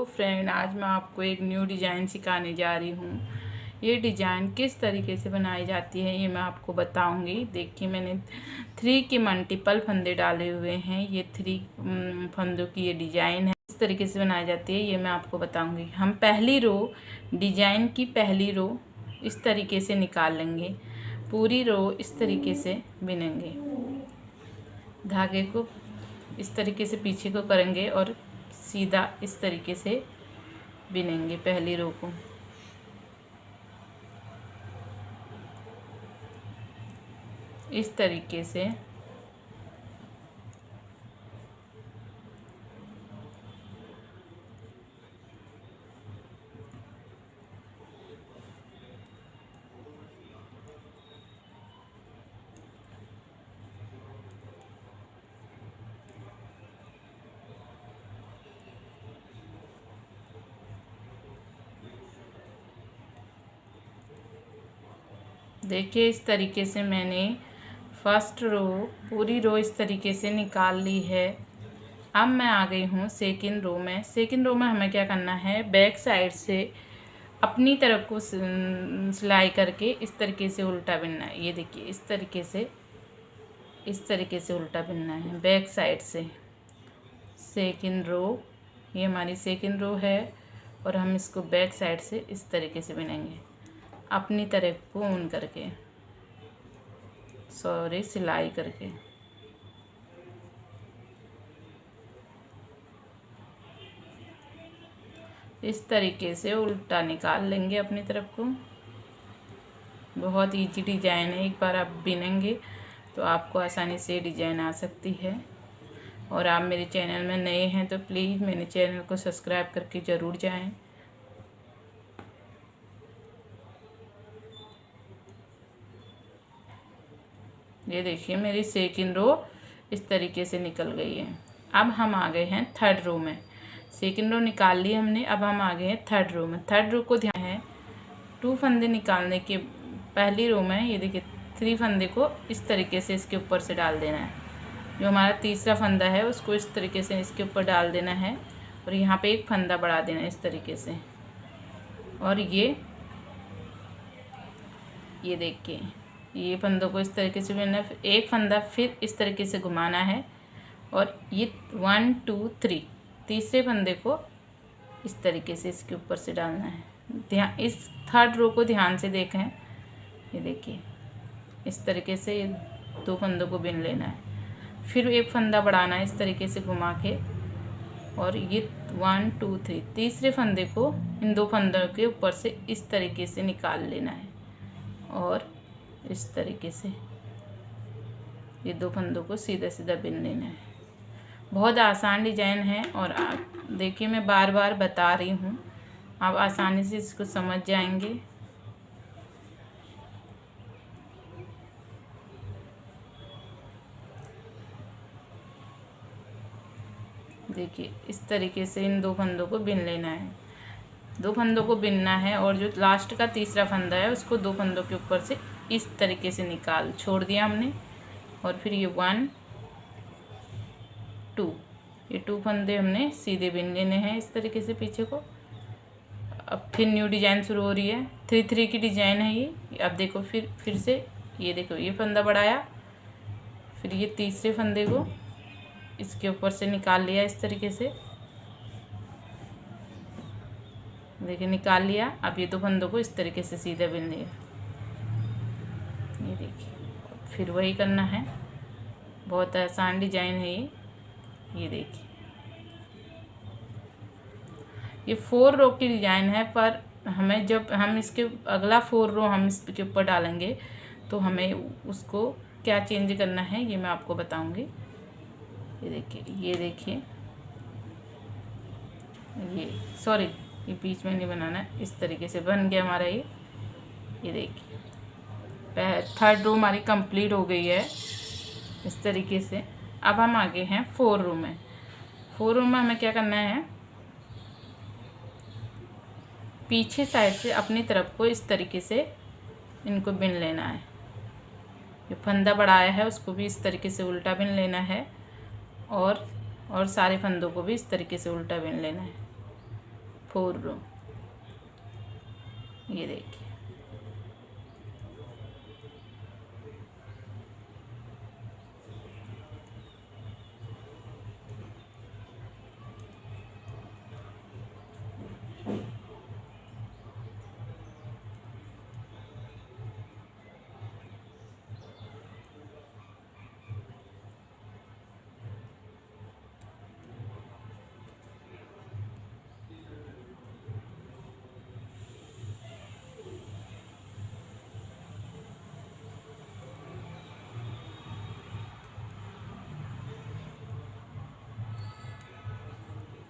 Friend, आज मैं आपको एक न्यू डिज़ाइन सिखाने जा रही हूँ। ये डिज़ाइन किस तरीके से बनाई जाती है ये मैं आपको बताऊंगी। देखिए, मैंने 3 के मल्टीपल फंदे डाले हुए हैं। ये 3 फंदों की ये डिज़ाइन है। किस तरीके से बनाई जाती है ये मैं आपको बताऊंगी। हम पहली रो, डिज़ाइन की पहली रो इस तरीके से निकाल लेंगे। पूरी रो इस तरीके से बिनेंगे। धागे को इस तरीके से पीछे को करेंगे और सीधा इस तरीके से बिनेंगे पहली रो को। इस तरीके से देखिए, इस तरीके से मैंने फर्स्ट रो, पूरी रो इस तरीके से निकाल ली है। अब मैं आ गई हूँ सेकंड रो में। सेकंड रो में हमें क्या करना है, बैक साइड से अपनी तरफ को सिलाई करके इस तरीके से उल्टा बिनना है। ये देखिए, इस तरीके से उल्टा बिनना है बैक साइड से। सेकंड रो, ये हमारी सेकंड रो है और हम इसको बैक साइड से इस तरीके से बिनेंगे, अपनी तरफ को ऊन करके, सिलाई करके। इस तरीके से उल्टा निकाल लेंगे अपनी तरफ को। बहुत इजी डिजाइन है, एक बार आप बिनेंगे तो आपको आसानी से डिजाइन आ सकती है। और आप मेरे चैनल में नए हैं तो प्लीज़ मेरे चैनल को सब्सक्राइब करके ज़रूर जाएं। ये देखिए, मेरी सेकंड रो इस तरीके से निकल गई है। अब हम आ गए हैं थर्ड रो में। सेकंड रो निकाल ली हमने, अब हम आ गए हैं थर्ड रो में। थर्ड रो को ध्यान है, 2 फंदे निकालने के पहली रो में ये देखिए 3 फंदे को इस तरीके से इसके ऊपर से डाल देना है। जो हमारा तीसरा फंदा है उसको इस तरीके से इसके ऊपर डाल देना है और यहाँ पे एक फंदा बढ़ा देना है इस तरीके से। और ये देखिए, ये फंदों को इस तरीके से बिनना है। एक फंदा फिर इस तरीके से घुमाना है और ये 1 2 3 तीसरे फंदे को इस तरीके से इसके ऊपर से डालना है। ध्यान, इस थर्ड रो को ध्यान से देखें। ये देखिए, इस तरीके से ये 2 फंदों को बिन लेना है। फिर एक फंदा बढ़ाना है इस तरीके से घुमा के और ये 1 2 3 तीसरे फंदे को इन 2 फंदों के ऊपर से इस तरीके से निकाल लेना है और इस तरीके से ये 2 फंदों को सीधा सीधा बिन लेना है। बहुत आसान डिजाइन है और आप देखिए, मैं बार बार बता रही हूँ, आप आसानी से इसको समझ जाएंगे। देखिए, इस तरीके से इन 2 फंदों को बिन लेना है। 2 फंदों को बिनना है और जो लास्ट का तीसरा फंदा है उसको 2 फंदों के ऊपर से इस तरीके से निकाल छोड़ दिया हमने। और फिर ये 1 2, ये 2 फंदे हमने सीधे बिन लेने हैं इस तरीके से पीछे को। अब फिर न्यू डिजाइन शुरू हो रही है। 3 3 की डिजाइन है ये। अब देखो, फिर से ये देखो, ये फंदा बढ़ाया, फिर ये तीसरे फंदे को इसके ऊपर से निकाल लिया इस तरीके से। देखिए, निकाल लिया। अब ये 2 फंदों को इस तरीके से सीधा बिन लिया। ये देखिए, फिर वही करना है। बहुत आसान डिजाइन है ये देखिए, ये 4 रो की डिजाइन है, पर हमें जब हम इसके अगला 4 रो हम इसके ऊपर डालेंगे तो हमें उसको क्या चेंज करना है ये मैं आपको बताऊंगी। ये देखिए, ये सॉरी, ये बीच में नहीं बनाना है। इस तरीके से बन गया हमारा ये देखिए, थर्ड रो हमारी कंप्लीट हो गई है इस तरीके से। अब हम आगे हैं 4 रो में। 4 रो में हमें क्या करना है, पीछे साइड से अपनी तरफ को इस तरीके से इनको बिन लेना है। जो फंदा बढ़ाया है उसको भी इस तरीके से उल्टा बिन लेना है और सारे फंदों को भी इस तरीके से उल्टा बिन लेना है। 4 रो। ये देखिए,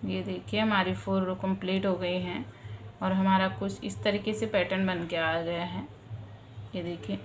ये देखिए हमारी 4 रो कंप्लीट हो गई हैं और हमारा कुछ इस तरीके से पैटर्न बन के आ गया है। ये देखिए,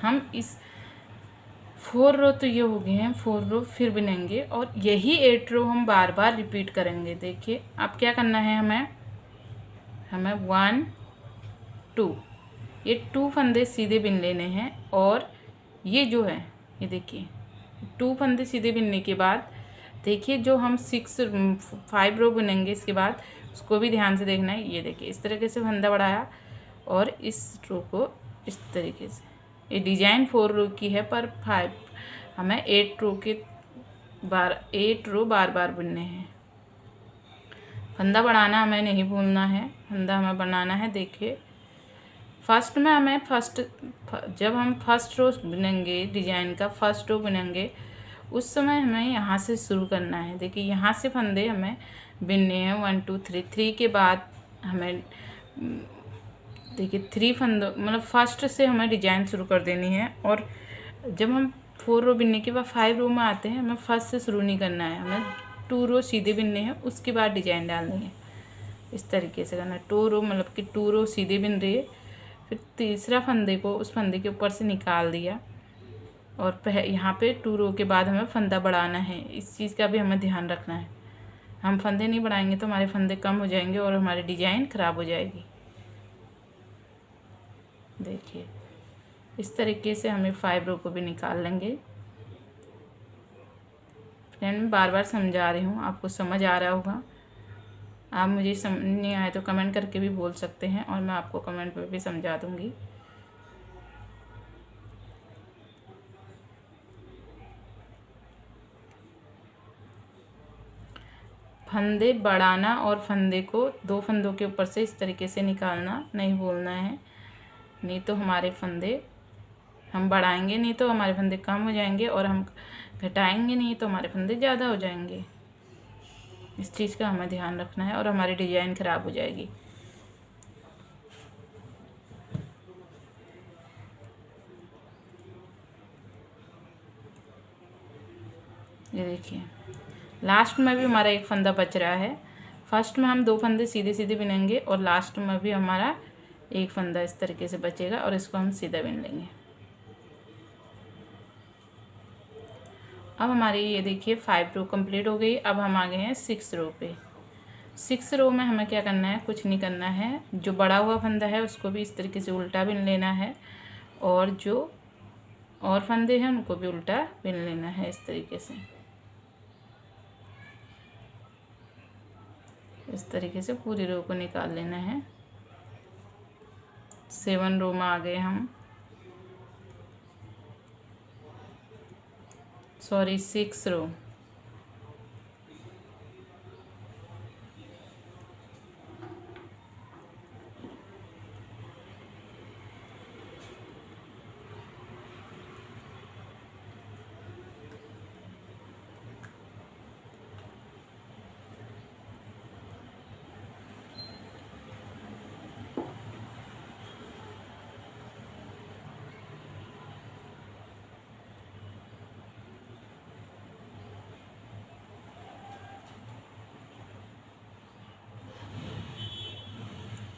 हम इस 4 रो तो ये हो गए हैं, 4 रो फिर बुनेंगे और यही 8 रो हम बार बार रिपीट करेंगे। देखिए अब क्या करना है, हमें 1 2 ये 2 फंदे सीधे बिन लेने हैं और ये जो है, ये देखिए 2 फंदे सीधे बिनने के बाद देखिए जो हम 5 रो बुनेंगे इसके बाद, उसको भी ध्यान से देखना है। ये देखिए इस तरीके से फंदा बढ़ाया और इस रो को इस तरीके से, ये डिजाइन 4 रो की है पर 5 हमें 8 रो के 8 रो बार बार बुनने हैं। फंदा बढ़ाना हमें नहीं भूलना है, फंदा हमें बनाना है। देखिए फर्स्ट में हमें जब हम फर्स्ट रो बुनेंगे, डिजाइन का फर्स्ट रो बुनेंगे, उस समय हमें यहाँ से शुरू करना है। देखिए यहाँ से फंदे हमें बिनने हैं 1 2 3। 3 के बाद हमें देखिए 3 फंदों मतलब फर्स्ट से हमें डिजाइन शुरू कर देनी है। और जब हम 4 रो बिनने के बाद 5 रो में आते हैं, हमें फर्स्ट से शुरू नहीं करना है, हमें 2 रो सीधे बिनने हैं, उसके बाद डिजाइन डालनी है। इस तरीके से करना है। 2 रो मतलब कि 2 रो सीधे बिन रही है, फिर तीसरा फंदे को उस फंदे के ऊपर से निकाल दिया और यहाँ पे 2 रो के बाद हमें फंदा बढ़ाना है। इस चीज़ का भी हमें ध्यान रखना है। हम फंदे नहीं बढ़ाएंगे तो हमारे फंदे कम हो जाएंगे और हमारी डिजाइन ख़राब हो जाएगी। देखिए इस तरीके से हमें 5 रो को भी निकाल लेंगे। फ्रेंड मैं बार बार समझा रही हूँ, आपको समझ आ रहा होगा। आप मुझे समझ नहीं आए तो कमेंट करके भी बोल सकते हैं और मैं आपको कमेंट पे भी समझा दूँगी। फंदे बढ़ाना और फंदे को 2 फंदों के ऊपर से इस तरीके से निकालना नहीं भूलना है, नहीं तो हमारे फंदे हम बढ़ाएंगे नहीं तो हमारे फंदे कम हो जाएंगे और हम घटाएंगे नहीं तो हमारे फंदे ज़्यादा हो जाएंगे। इस चीज़ का हमें ध्यान रखना है और हमारी डिजाइन ख़राब हो जाएगी। ये देखिए लास्ट में भी हमारा एक फंदा बच रहा है। फर्स्ट में हम 2 फंदे सीधे सीधे बिनेंगे और लास्ट में भी हमारा एक फंदा इस तरीके से बचेगा और इसको हम सीधा बिन लेंगे। अब हमारी ये देखिए 5 रो कंप्लीट हो गई। अब हम आ गए हैं 6 रो पे। 6 रो में हमें क्या करना है, कुछ नहीं करना है। जो बड़ा हुआ फंदा है उसको भी इस तरीके से उल्टा बिन लेना है और जो और फंदे हैं उनको भी उल्टा बिन लेना है। इस तरीके से इस तरीके से पूरी रो को निकाल लेना है। 7 रो में आ गए हम, सॉरी 6 रो।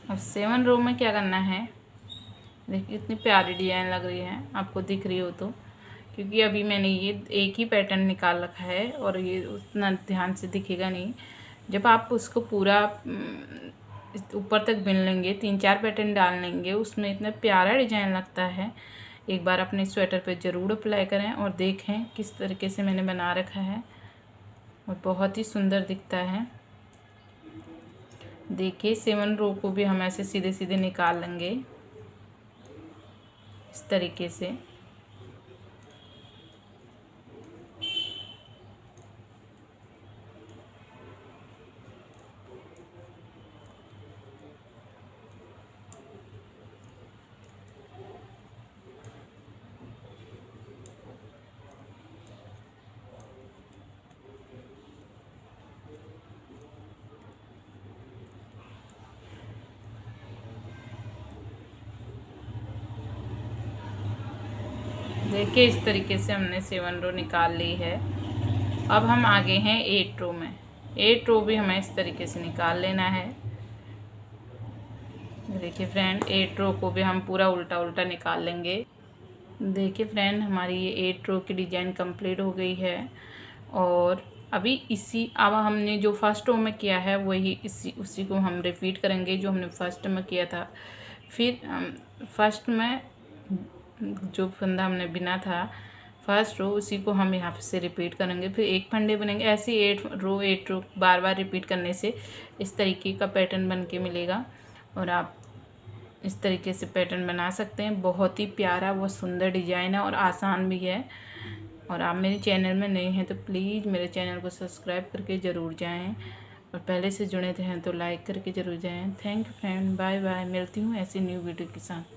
अब 7 रो में क्या करना है, देखिए इतनी प्यारी डिजाइन लग रही है, आपको दिख रही हो तो, क्योंकि अभी मैंने ये एक ही पैटर्न निकाल रखा है और ये उतना ध्यान से दिखेगा नहीं। जब आप उसको पूरा ऊपर तक बिन लेंगे, 3-4 पैटर्न डाल लेंगे, उसमें इतना प्यारा डिजाइन लगता है। एक बार अपने स्वेटर पे ज़रूर अप्लाई करें और देखें किस तरीके से मैंने बना रखा है और बहुत ही सुंदर दिखता है। देखिए 7 रो को भी हम ऐसे सीधे सीधे निकाल लेंगे इस तरीके से। देखिए इस तरीके से हमने 7 रो निकाल ली है। अब हम आगे हैं 8 रो में। 8 रो भी हमें इस तरीके से निकाल लेना है। देखिए फ्रेंड 8 रो को भी हम पूरा उल्टा उल्टा निकाल लेंगे। देखिए फ्रेंड हमारी ये 8 रो की डिज़ाइन कंप्लीट हो गई है। और अभी अब हमने जो फर्स्ट रो में किया है वही उसी को हम रिपीट करेंगे जो हमने फर्स्ट में किया था। फिर फर्स्ट में जो फंदा हमने बिना था फर्स्ट रो उसी को हम यहाँ से रिपीट करेंगे। फिर एक फंदे बनेंगे। ऐसे 8 रो बार बार रिपीट करने से इस तरीके का पैटर्न बन के मिलेगा। और आप इस तरीके से पैटर्न बना सकते हैं। बहुत ही प्यारा व सुंदर डिज़ाइन है और आसान भी है। और आप मेरे चैनल में नए हैं तो प्लीज़ मेरे चैनल को सब्सक्राइब करके ज़रूर जाएं। और पहले से जुड़े थे हैं तो लाइक करके ज़रूर जाएं। Thank you friend, bye bye. मिलती हूँ ऐसी न्यू वीडियो के साथ।